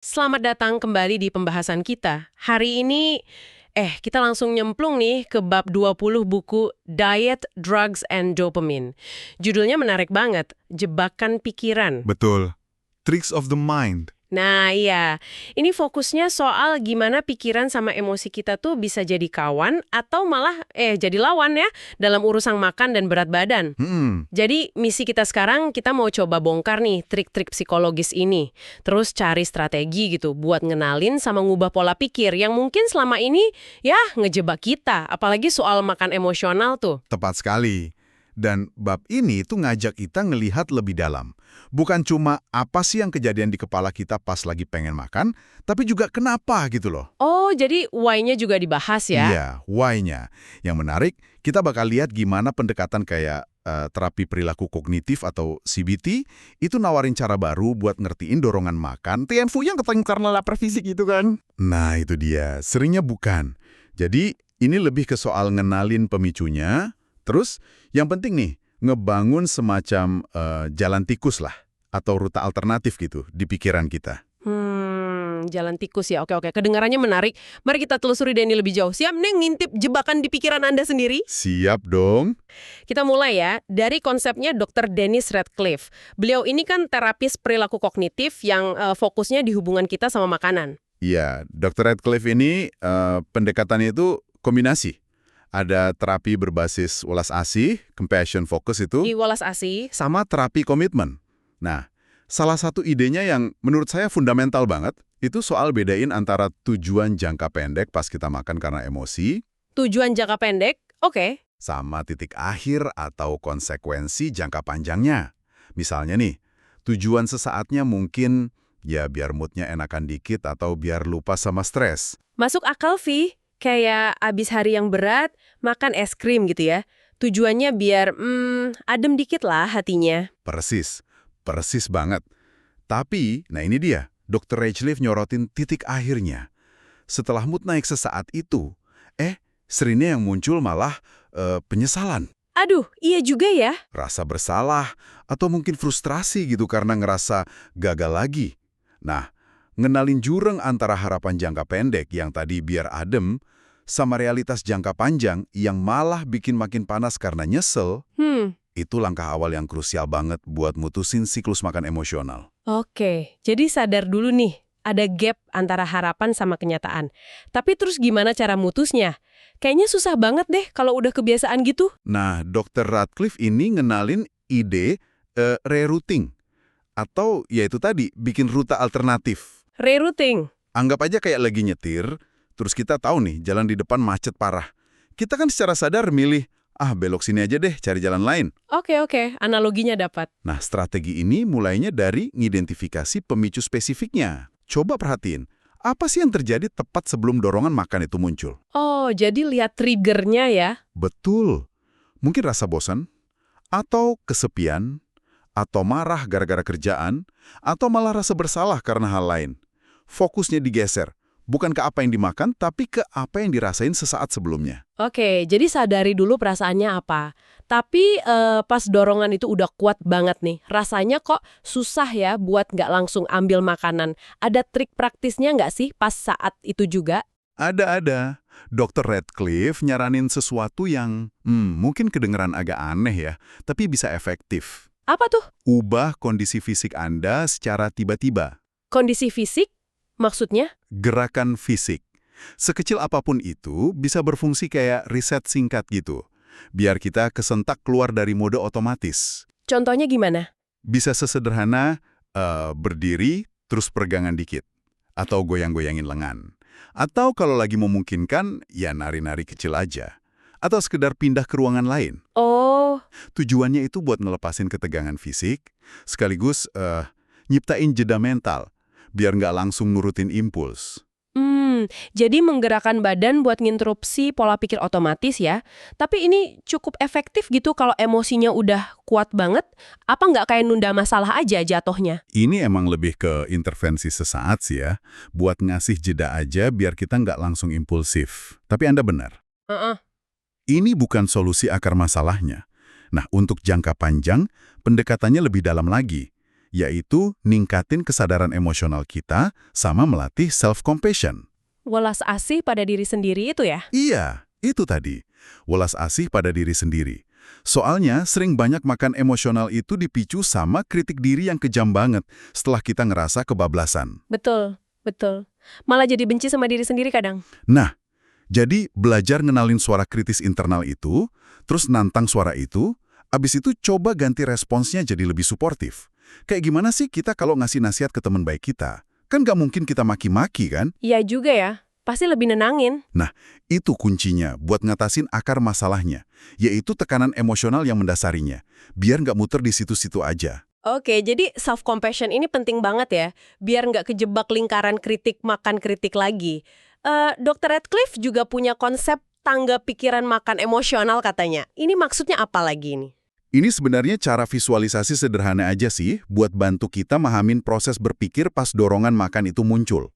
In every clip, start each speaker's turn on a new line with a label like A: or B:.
A: Selamat datang kembali di pembahasan kita. Hari ini, kita langsung nyemplung nih ke bab 20 buku Diet, Drugs, and Dopamine. Judulnya menarik banget, Jebakan Pikiran.
B: Betul. Tricks of the mind.
A: Nah iya, ini fokusnya soal gimana pikiran sama emosi kita tuh bisa jadi kawan atau malah jadi lawan ya dalam urusan makan dan berat badan. Jadi misi kita sekarang kita mau coba bongkar nih trik-trik psikologis ini. Terus cari strategi gitu buat ngenalin sama ngubah pola pikir yang mungkin selama ini ya ngejebak kita. Apalagi soal makan emosional tuh.
B: Tepat sekali. Dan bab ini tuh ngajak kita ngelihat lebih dalam. Bukan cuma apa sih yang kejadian di kepala kita pas lagi pengen makan, tapi juga kenapa gitu loh.
A: Oh, jadi why-nya juga dibahas ya?
B: Iya, why-nya. Yang menarik, kita bakal lihat gimana pendekatan kayak terapi perilaku kognitif atau CBT itu nawarin cara baru buat ngertiin dorongan makan. TNFU yang ketemu karena lapar fisik itu kan. Nah, itu dia. Seringnya bukan. Jadi, ini lebih ke soal ngenalin pemicunya. Terus, yang penting nih, ngebangun semacam jalan tikus lah, atau rute alternatif gitu di pikiran kita.
A: Jalan tikus ya. Oke. Kedengarannya menarik. Mari kita telusuri Denny lebih jauh. Siap nih ngintip jebakan di pikiran Anda sendiri?
B: Siap dong.
A: Kita mulai ya dari konsepnya Dr. Dennis Radcliffe. Beliau ini kan terapis perilaku kognitif yang fokusnya di hubungan kita sama makanan.
B: Iya, Dr. Radcliffe ini pendekatannya itu kombinasi. Ada terapi berbasis welas asih, compassion focus itu,
A: Di welas asih.
B: sama terapi komitmen. Nah, salah satu idenya yang menurut saya fundamental banget, itu soal bedain antara tujuan jangka pendek pas kita makan karena emosi,
A: Tujuan jangka pendek, oke.
B: sama titik akhir atau konsekuensi jangka panjangnya. Misalnya nih, tujuan sesaatnya mungkin ya biar moodnya enakan dikit atau biar lupa sama stres.
A: Masuk akal, Vi. Kayak abis hari yang berat, makan es krim gitu ya. Tujuannya biar, adem dikit lah hatinya.
B: Persis banget. Tapi, nah ini dia, Dr. Radcliffe nyorotin titik akhirnya. Setelah mood naik sesaat itu, seringnya yang muncul malah penyesalan.
A: Aduh, iya juga ya.
B: Rasa bersalah, atau mungkin frustrasi gitu karena ngerasa gagal lagi. Nah, ngenalin jurang antara harapan jangka pendek yang tadi biar adem, sama realitas jangka panjang yang malah bikin makin panas karena nyesel, itu langkah awal yang krusial banget buat mutusin siklus makan emosional.
A: Oke, jadi sadar dulu nih, ada gap antara harapan sama kenyataan. Tapi terus gimana cara mutusnya? Kayaknya susah banget deh kalau udah kebiasaan gitu.
B: Nah, Dr. Radcliffe ini ngenalin ide rerouting, atau ya itu tadi, bikin rute alternatif.
A: Rerouting.
B: Anggap aja kayak lagi nyetir, terus kita tahu nih jalan di depan macet parah. Kita kan secara sadar milih, belok sini aja deh, cari jalan lain.
A: Oke, analoginya dapat.
B: Nah, strategi ini mulainya dari ngidentifikasi pemicu spesifiknya. Coba perhatiin, apa sih yang terjadi tepat sebelum dorongan makan itu muncul?
A: Oh, jadi lihat triggernya ya.
B: Betul. Mungkin rasa bosan, atau kesepian, atau marah gara-gara kerjaan, atau malah rasa bersalah karena hal lain. Fokusnya digeser, bukan ke apa yang dimakan, tapi ke apa yang dirasain sesaat sebelumnya.
A: Oke, jadi sadari dulu perasaannya apa. Tapi pas dorongan itu udah kuat banget nih, rasanya kok susah ya buat nggak langsung ambil makanan. Ada trik praktisnya nggak sih pas saat itu juga?
B: Ada. Dr. Radcliffe nyaranin sesuatu yang mungkin kedengeran agak aneh ya, tapi bisa efektif.
A: Apa tuh?
B: Ubah kondisi fisik Anda secara tiba-tiba.
A: Kondisi fisik? Maksudnya?
B: Gerakan fisik. Sekecil apapun itu bisa berfungsi kayak riset singkat gitu. Biar kita kesentak keluar dari mode otomatis.
A: Contohnya gimana?
B: Bisa sesederhana berdiri terus peregangan dikit. Atau goyang-goyangin lengan. Atau kalau lagi memungkinkan, ya nari-nari kecil aja. Atau sekedar pindah ke ruangan lain.
A: Oh,
B: Tujuannya itu buat ngelepasin ketegangan fisik, sekaligus nyiptain jeda mental. Biar nggak langsung nurutin impuls.
A: jadi menggerakkan badan buat nginterupsi pola pikir otomatis ya. Tapi ini cukup efektif gitu kalau emosinya udah kuat banget. Apa nggak kayak nunda masalah aja jatuhnya?
B: Ini emang lebih ke intervensi sesaat sih ya. Buat ngasih jeda aja biar kita nggak langsung impulsif. Tapi Anda benar. Ini bukan solusi akar masalahnya. Nah, untuk jangka panjang, pendekatannya lebih dalam lagi. yaitu ningkatin kesadaran emosional kita sama melatih self-compassion.
A: Welas asih pada diri sendiri itu ya?
B: Iya, itu tadi. Welas asih pada diri sendiri. Soalnya sering banyak makan emosional itu dipicu sama kritik diri yang kejam banget setelah kita ngerasa kebablasan.
A: Betul, betul. Malah jadi benci sama diri sendiri kadang.
B: Nah, jadi belajar ngenalin suara kritis internal itu, terus nantang suara itu, abis itu coba ganti responsnya jadi lebih suportif. Kayak gimana sih kita kalau ngasih nasihat ke teman baik kita? Kan nggak mungkin kita maki-maki kan?
A: Iya juga ya, pasti lebih nenangin.
B: Nah, itu kuncinya buat ngatasin akar masalahnya, yaitu tekanan emosional yang mendasarinya, biar nggak muter di situ-situ aja.
A: Oke, jadi self-compassion ini penting banget ya, biar nggak kejebak lingkaran kritik makan kritik lagi. Dr. Radcliffe juga punya konsep tangga pikiran makan emosional katanya. Ini maksudnya apa lagi nih?
B: Ini sebenarnya cara visualisasi sederhana aja sih buat bantu kita mahamin proses berpikir pas dorongan makan itu muncul.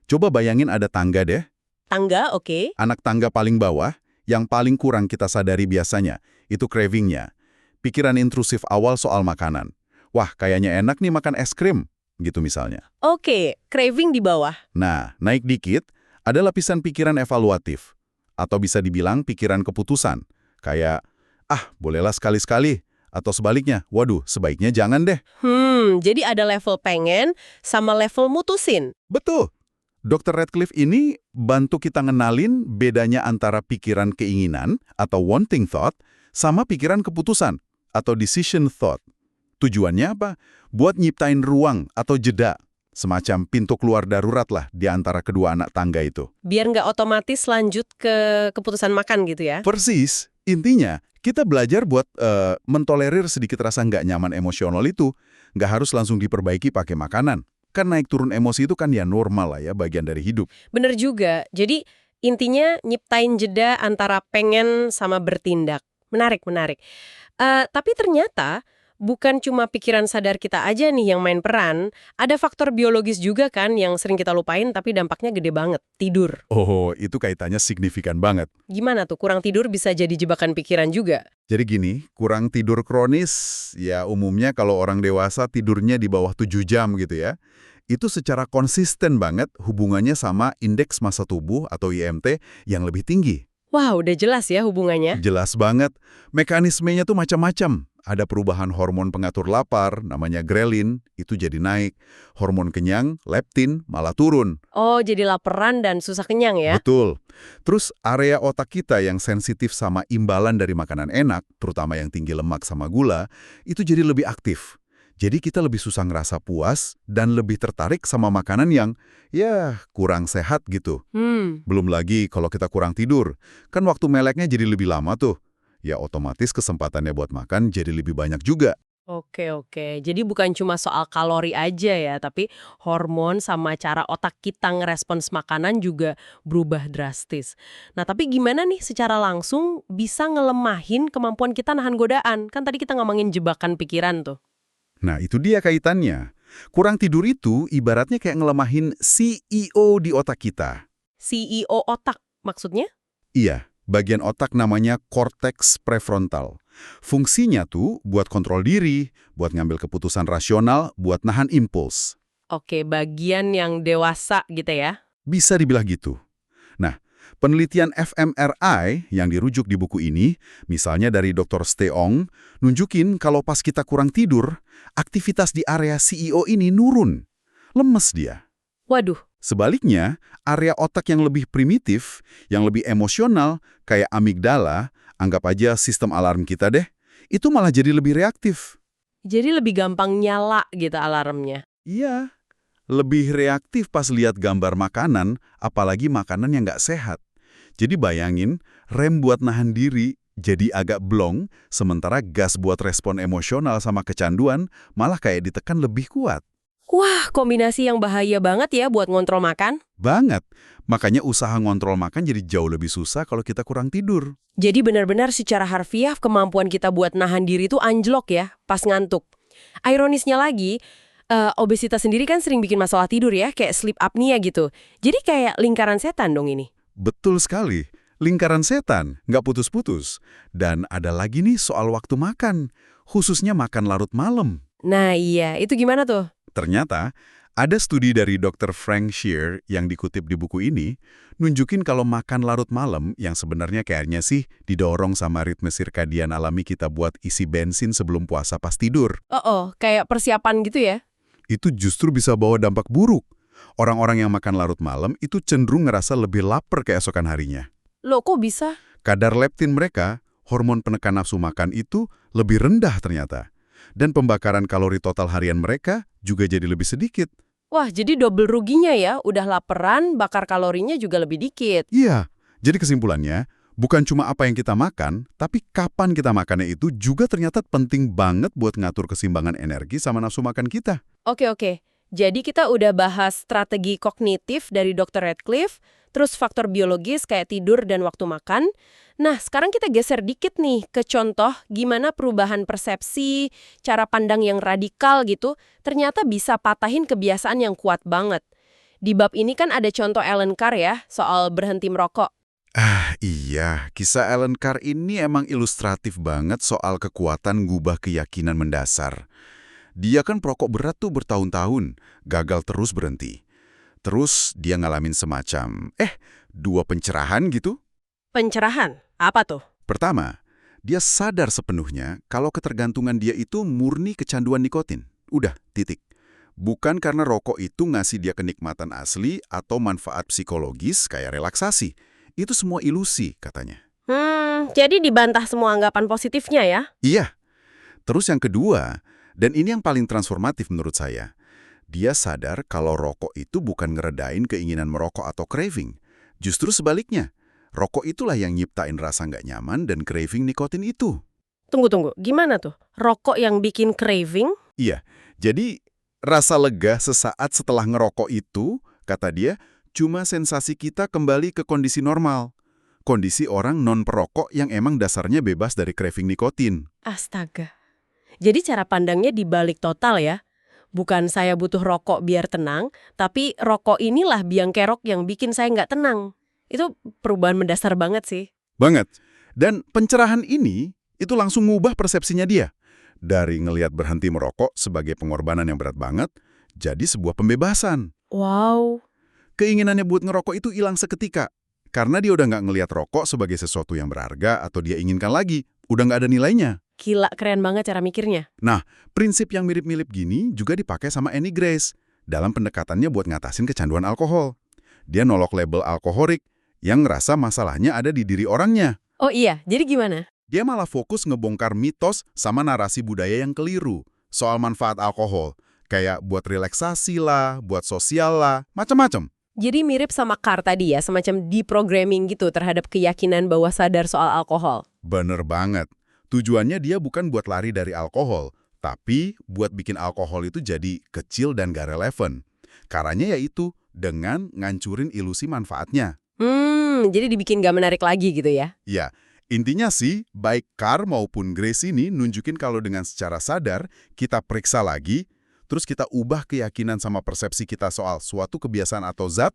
B: Coba bayangin ada tangga deh.
A: Tangga, oke.
B: Anak tangga paling bawah, yang paling kurang kita sadari biasanya, itu craving-nya. Pikiran intrusif awal soal makanan. Wah, kayaknya enak nih makan es krim, gitu misalnya.
A: Oke, craving di bawah.
B: Nah, naik dikit, ada lapisan pikiran evaluatif. Atau bisa dibilang pikiran keputusan. Kayak, bolehlah sekali-sekali. Atau sebaliknya, waduh, sebaiknya jangan deh.
A: Jadi ada level pengen sama level mutusin.
B: Betul. Dr. Radcliffe ini bantu kita ngenalin bedanya antara pikiran keinginan atau wanting thought sama pikiran keputusan atau decision thought. Tujuannya apa? Buat nyiptain ruang atau jeda. Semacam pintu keluar darurat lah di antara kedua anak tangga itu.
A: Biar nggak otomatis lanjut ke keputusan makan gitu ya?
B: Persis. Intinya, kita belajar buat mentolerir sedikit rasa nggak nyaman emosional itu. Nggak harus langsung diperbaiki pakai makanan. Kan naik turun emosi itu kan ya normal lah ya, bagian dari hidup.
A: Bener juga. Jadi intinya nyiptain jeda antara pengen sama bertindak. Menarik, menarik. Tapi ternyata bukan cuma pikiran sadar kita aja nih yang main peran, ada faktor biologis juga kan yang sering kita lupain tapi dampaknya gede banget, tidur.
B: Oh, itu kaitannya signifikan banget.
A: Gimana tuh, kurang tidur bisa jadi jebakan pikiran juga?
B: Jadi gini, kurang tidur kronis, ya umumnya kalau orang dewasa tidurnya di bawah 7 jam gitu ya, itu secara konsisten banget hubungannya sama indeks massa tubuh atau IMT yang lebih tinggi.
A: Wah, udah jelas ya hubungannya.
B: Jelas banget. Mekanismenya tuh macam-macam. Ada perubahan hormon pengatur lapar, namanya grelin, itu jadi naik. Hormon kenyang, leptin, malah turun.
A: Oh, jadi laparan dan susah kenyang ya?
B: Betul. Terus area otak kita yang sensitif sama imbalan dari makanan enak, terutama yang tinggi lemak sama gula, itu jadi lebih aktif. Jadi kita lebih susah ngerasa puas dan lebih tertarik sama makanan yang, ya, kurang sehat gitu. Belum lagi kalau kita kurang tidur, kan waktu meleknya jadi lebih lama tuh. Ya otomatis kesempatannya buat makan jadi lebih banyak juga.
A: Oke. Jadi bukan cuma soal kalori aja ya, tapi hormon sama cara otak kita ngerespons makanan juga berubah drastis. Nah, tapi gimana nih secara langsung bisa ngelemahin kemampuan kita nahan godaan? Kan tadi kita ngomongin jebakan pikiran tuh.
B: Nah, itu dia kaitannya. Kurang tidur itu ibaratnya kayak ngelemahin CEO di otak kita.
A: CEO otak, maksudnya?
B: Iya, bagian otak namanya korteks prefrontal. Fungsinya tuh buat kontrol diri, buat ngambil keputusan rasional, buat nahan impuls.
A: Oke, bagian yang dewasa gitu ya?
B: Bisa dibilang gitu. Nah, penelitian fMRI yang dirujuk di buku ini, misalnya dari Dr. Steong, nunjukin kalau pas kita kurang tidur, aktivitas di area CEO ini nurun. Lemes dia.
A: Waduh.
B: Sebaliknya, area otak yang lebih primitif, yang lebih emosional, kayak amigdala, anggap aja sistem alarm kita deh, itu malah jadi lebih reaktif.
A: Jadi lebih gampang nyala gitu alarmnya?
B: Iya, lebih reaktif pas lihat gambar makanan, apalagi makanan yang nggak sehat. Jadi bayangin, rem buat nahan diri jadi agak blong, sementara gas buat respon emosional sama kecanduan malah kayak ditekan lebih kuat.
A: Wah, kombinasi yang bahaya banget ya buat ngontrol makan.
B: Banget. Makanya usaha ngontrol makan jadi jauh lebih susah kalau kita kurang tidur.
A: Jadi benar-benar secara harfiah kemampuan kita buat nahan diri itu anjlok ya, pas ngantuk. Ironisnya lagi, obesitas sendiri kan sering bikin masalah tidur ya, kayak sleep apnea gitu. Jadi kayak lingkaran setan dong ini.
B: Betul sekali. Lingkaran setan, nggak putus-putus. Dan ada lagi nih soal waktu makan, khususnya makan larut malam.
A: Nah iya, itu gimana tuh?
B: Ternyata, ada studi dari Dr. Frank Shear yang dikutip di buku ini, nunjukin kalau makan larut malam yang sebenarnya kayaknya sih didorong sama ritme sirkadian alami kita buat isi bensin sebelum puasa pas tidur.
A: Oh, kayak persiapan gitu ya?
B: Itu justru bisa bawa dampak buruk. Orang-orang yang makan larut malam itu cenderung ngerasa lebih lapar keesokan harinya.
A: Loh kok bisa?
B: Kadar leptin mereka, hormon penekan nafsu makan itu lebih rendah ternyata. Dan pembakaran kalori total harian mereka juga jadi lebih sedikit.
A: Wah, jadi double ruginya ya. Udah laperan, bakar kalorinya juga lebih dikit.
B: Iya, jadi kesimpulannya, bukan cuma apa yang kita makan, tapi kapan kita makannya itu juga ternyata penting banget buat ngatur keseimbangan energi sama nafsu makan kita.
A: Oke. Jadi kita udah bahas strategi kognitif dari Dr. Radcliffe, terus faktor biologis kayak tidur dan waktu makan. Nah, sekarang kita geser dikit nih ke contoh gimana perubahan persepsi, cara pandang yang radikal gitu, ternyata bisa patahin kebiasaan yang kuat banget. Di bab ini kan ada contoh Alan Carr ya, soal berhenti merokok.
B: Ah iya, kisah Alan Carr ini emang ilustratif banget soal kekuatan ngubah keyakinan mendasar. Dia kan perokok berat tuh bertahun-tahun, gagal terus berhenti. Terus dia ngalamin semacam, dua pencerahan gitu.
A: Pencerahan? Apa tuh?
B: Pertama, dia sadar sepenuhnya kalau ketergantungan dia itu murni kecanduan nikotin. Udah, titik. Bukan karena rokok itu ngasih dia kenikmatan asli atau manfaat psikologis kayak relaksasi. Itu semua ilusi, katanya.
A: Jadi dibantah semua anggapan positifnya ya?
B: Iya. Terus yang kedua, dan ini yang paling transformatif menurut saya, dia sadar kalau rokok itu bukan ngeredain keinginan merokok atau craving. Justru sebaliknya, rokok itulah yang nyiptain rasa nggak nyaman dan craving nikotin itu.
A: Tunggu, gimana tuh? Rokok yang bikin craving?
B: Iya, jadi rasa lega sesaat setelah ngerokok itu, kata dia, cuma sensasi kita kembali ke kondisi normal. Kondisi orang non-perokok yang emang dasarnya bebas dari craving nikotin.
A: Astaga. Jadi cara pandangnya dibalik total ya? Bukan saya butuh rokok biar tenang, tapi rokok inilah biang kerok yang bikin saya nggak tenang. Itu perubahan mendasar banget sih.
B: Banget. Dan pencerahan ini, itu langsung ngubah persepsinya dia. Dari ngelihat berhenti merokok sebagai pengorbanan yang berat banget, jadi sebuah pembebasan.
A: Wow.
B: Keinginannya buat ngerokok itu hilang seketika. Karena dia udah nggak ngelihat rokok sebagai sesuatu yang berharga atau dia inginkan lagi. Udah nggak ada nilainya.
A: Gila, keren banget cara mikirnya.
B: Nah, prinsip yang mirip-mirip gini juga dipakai sama Annie Grace dalam pendekatannya buat ngatasin kecanduan alkohol. Dia nolak label alkoholik yang ngerasa masalahnya ada di diri orangnya.
A: Oh iya, jadi gimana?
B: Dia malah fokus ngebongkar mitos sama narasi budaya yang keliru soal manfaat alkohol. Kayak buat relaksasi lah, buat sosial lah, macam-macam.
A: Jadi mirip sama Carr tadi ya, semacam deprogramming gitu terhadap keyakinan bahwa sadar soal alkohol.
B: Bener banget. Tujuannya dia bukan buat lari dari alkohol, tapi buat bikin alkohol itu jadi kecil dan gak relevan. Caranya yaitu dengan ngancurin ilusi manfaatnya.
A: Jadi dibikin gak menarik lagi gitu ya?
B: Ya, intinya sih, baik Carr maupun Grace ini nunjukin kalau dengan secara sadar, kita periksa lagi, terus kita ubah keyakinan sama persepsi kita soal suatu kebiasaan atau zat,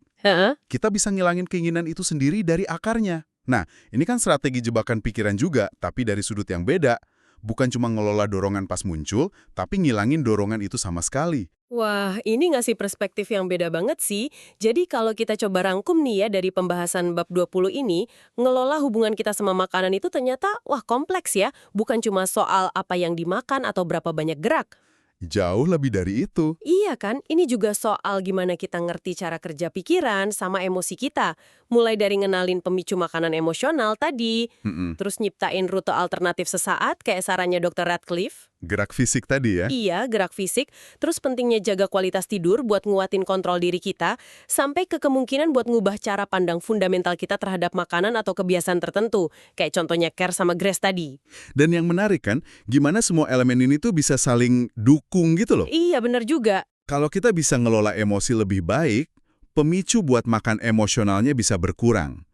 B: kita bisa ngilangin keinginan itu sendiri dari akarnya. Nah, ini kan strategi jebakan pikiran juga, tapi dari sudut yang beda. Bukan cuma ngelola dorongan pas muncul, tapi ngilangin dorongan itu sama sekali.
A: Wah, ini ngasih perspektif yang beda banget sih. Jadi kalau kita coba rangkum nih ya dari pembahasan bab 20 ini, ngelola hubungan kita sama makanan itu ternyata kompleks ya. Bukan cuma soal apa yang dimakan atau berapa banyak gerak.
B: Jauh lebih dari itu.
A: Iya kan, ini juga soal gimana kita ngerti cara kerja pikiran sama emosi kita. Mulai dari ngenalin pemicu makanan emosional tadi, terus nyiptain rute alternatif sesaat kayak sarannya Dr. Radcliffe.
B: Gerak fisik tadi ya?
A: Iya, gerak fisik. Terus pentingnya jaga kualitas tidur buat nguatin kontrol diri kita, sampai ke kemungkinan buat ngubah cara pandang fundamental kita terhadap makanan atau kebiasaan tertentu. Kayak contohnya Carr sama Grace tadi.
B: Dan yang menarik kan, gimana semua elemen ini tuh bisa saling dukung gitu loh.
A: Iya, bener juga.
B: Kalau kita bisa ngelola emosi lebih baik, pemicu buat makan emosionalnya bisa berkurang.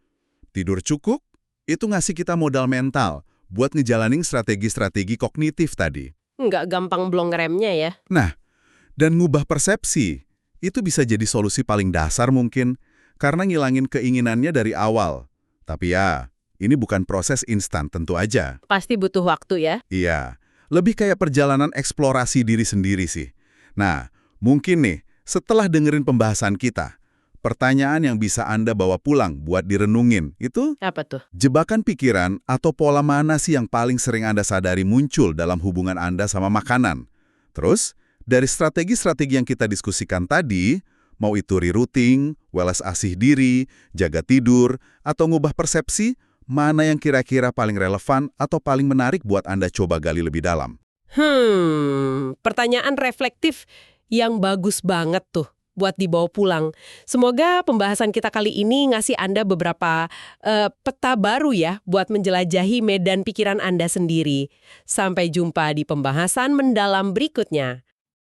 B: Tidur cukup, itu ngasih kita modal mental buat ngejalanin strategi-strategi kognitif tadi.
A: Nggak gampang blong remnya ya.
B: Nah, dan ngubah persepsi, itu bisa jadi solusi paling dasar mungkin, karena ngilangin keinginannya dari awal. Tapi ya, ini bukan proses instan tentu aja.
A: Pasti butuh waktu ya.
B: Iya, Lebih kayak perjalanan eksplorasi diri sendiri sih. Nah, mungkin nih, setelah dengerin pembahasan kita, pertanyaan yang bisa Anda bawa pulang buat direnungin, itu
A: Apa tuh?
B: jebakan pikiran atau pola mana sih yang paling sering Anda sadari muncul dalam hubungan Anda sama makanan? Terus, dari strategi-strategi yang kita diskusikan tadi, mau itu rerouting, welas asih diri, jaga tidur, atau ngubah persepsi, mana yang kira-kira paling relevan atau paling menarik buat Anda coba gali lebih dalam?
A: Pertanyaan reflektif yang bagus banget tuh buat dibawa pulang. Semoga pembahasan kita kali ini ngasih Anda beberapa peta baru ya buat menjelajahi medan pikiran Anda sendiri. Sampai jumpa di pembahasan mendalam berikutnya.